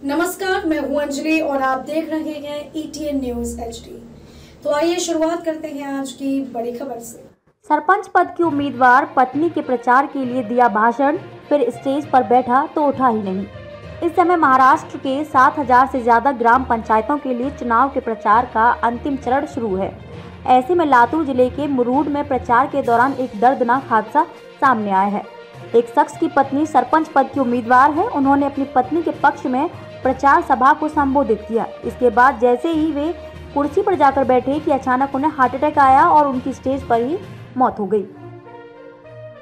नमस्कार, मैं हूं अंजलि और आप देख रहे हैं ETN न्यूज HD। तो आइए शुरुआत करते हैं आज की बड़ी खबर से। सरपंच पद की उम्मीदवार पत्नी के प्रचार के लिए दिया भाषण, फिर स्टेज पर बैठा तो उठा ही नहीं। इस समय महाराष्ट्र के 7,000 से ज्यादा ग्राम पंचायतों के लिए चुनाव के प्रचार का अंतिम चरण शुरू है। ऐसे में लातूर जिले के मुरूड में प्रचार के दौरान एक दर्दनाक हादसा सामने आया है। एक शख्स की पत्नी सरपंच पद की उम्मीदवार है। उन्होंने अपनी पत्नी के पक्ष में प्रचार सभा को संबोधित किया। इसके बाद जैसे ही वे कुर्सी पर जाकर बैठे कि अचानक उन्हें हार्ट अटैक आया और उनकी स्टेज पर ही मौत हो गई।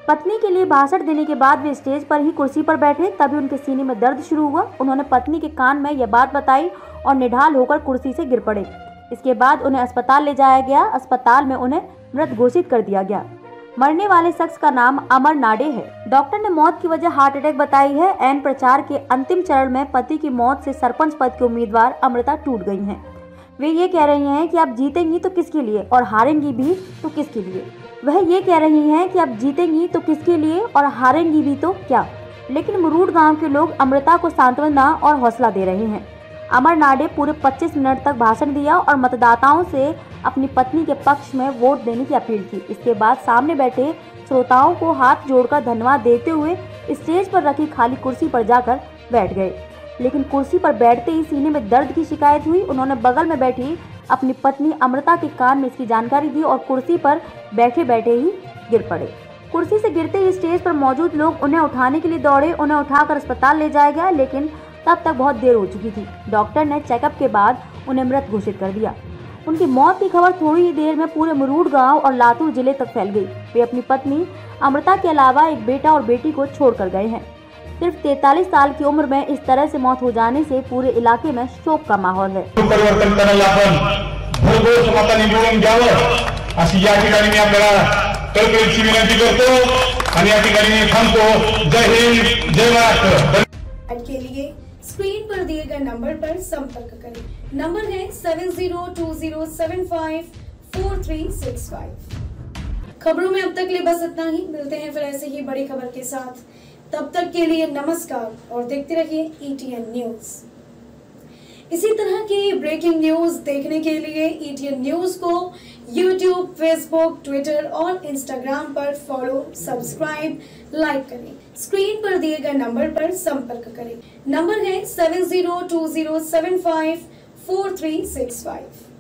पत्नी के लिए भाषण देने के बाद वे स्टेज पर ही कुर्सी पर बैठे, तभी उनके सीने में दर्द शुरू हुआ। उन्होंने पत्नी के कान में यह बात बताई और निढाल होकर कुर्सी से गिर पड़े। इसके बाद उन्हें अस्पताल ले जाया गया। अस्पताल में उन्हें मृत घोषित कर दिया गया। मरने वाले शख्स का नाम अमर नाडे है। डॉक्टर ने मौत की वजह हार्ट अटैक बताई है। एन प्रचार के अंतिम चरण में पति की मौत से सरपंच पद की उम्मीदवार अमृता टूट गई हैं। वे ये कह रही हैं कि आप जीतेंगी तो किसके लिए और हारेंगी भी तो किसके लिए। वह ये कह रही हैं कि आप जीतेंगी तो किसके लिए और हारेंगी भी तो क्या। लेकिन मुरूड गांव के लोग अमृता को सांत्वना और हौसला दे रहे हैं। अमर नाडे पूरे 25 मिनट तक भाषण दिया और मतदाताओं से अपनी पत्नी के पक्ष में वोट देने की अपील की। इसके बाद सामने बैठे श्रोताओं को हाथ जोड़कर धन्यवाद देते हुए स्टेज पर रखी खाली कुर्सी पर जाकर बैठ गए। लेकिन कुर्सी पर बैठते ही सीने में दर्द की शिकायत हुई। उन्होंने बगल में बैठी अपनी पत्नी अमृता के कान में इसकी जानकारी दी और कुर्सी पर बैठे बैठे ही गिर पड़े। कुर्सी से गिरते ही स्टेज पर मौजूद लोग उन्हें उठाने के लिए दौड़े। उन्हें उठाकर अस्पताल ले जाया गया, लेकिन तब तक बहुत देर हो चुकी थी। डॉक्टर ने चेकअप के बाद उन्हें मृत घोषित कर दिया। उनकी मौत की खबर थोड़ी ही देर में पूरे मुरूड गांव और लातूर जिले तक फैल गई। वे अपनी पत्नी अमृता के अलावा एक बेटा और बेटी को छोड़कर गए हैं। सिर्फ 43 साल की उम्र में इस तरह से मौत हो जाने से पूरे इलाके में शोक का माहौल है। परिवर्तन करायला आपण भरघोस मतांनी निवडून द्यावं अशी या ठिकाणी मी आपल्याला कळकळीची विनंती करतो आणि या ठिकाणी मी थांबतो। जय हिंद, जय महाराष्ट्र। के लिए स्क्रीन पर दिए गए नंबर पर संपर्क करें। नंबर है 7020754365। खबरों में अब तक लिए बस इतना ही। मिलते हैं फिर ऐसे ही बड़ी खबर के साथ। तब तक के लिए नमस्कार और देखते रहिए ETN न्यूज। इसी तरह की ब्रेकिंग न्यूज देखने के लिए ETN न्यूज को YouTube, Facebook, Twitter और Instagram पर फॉलो, सब्सक्राइब, लाइक करें। स्क्रीन पर दिए गए नंबर पर संपर्क करें। नंबर है 7020754365।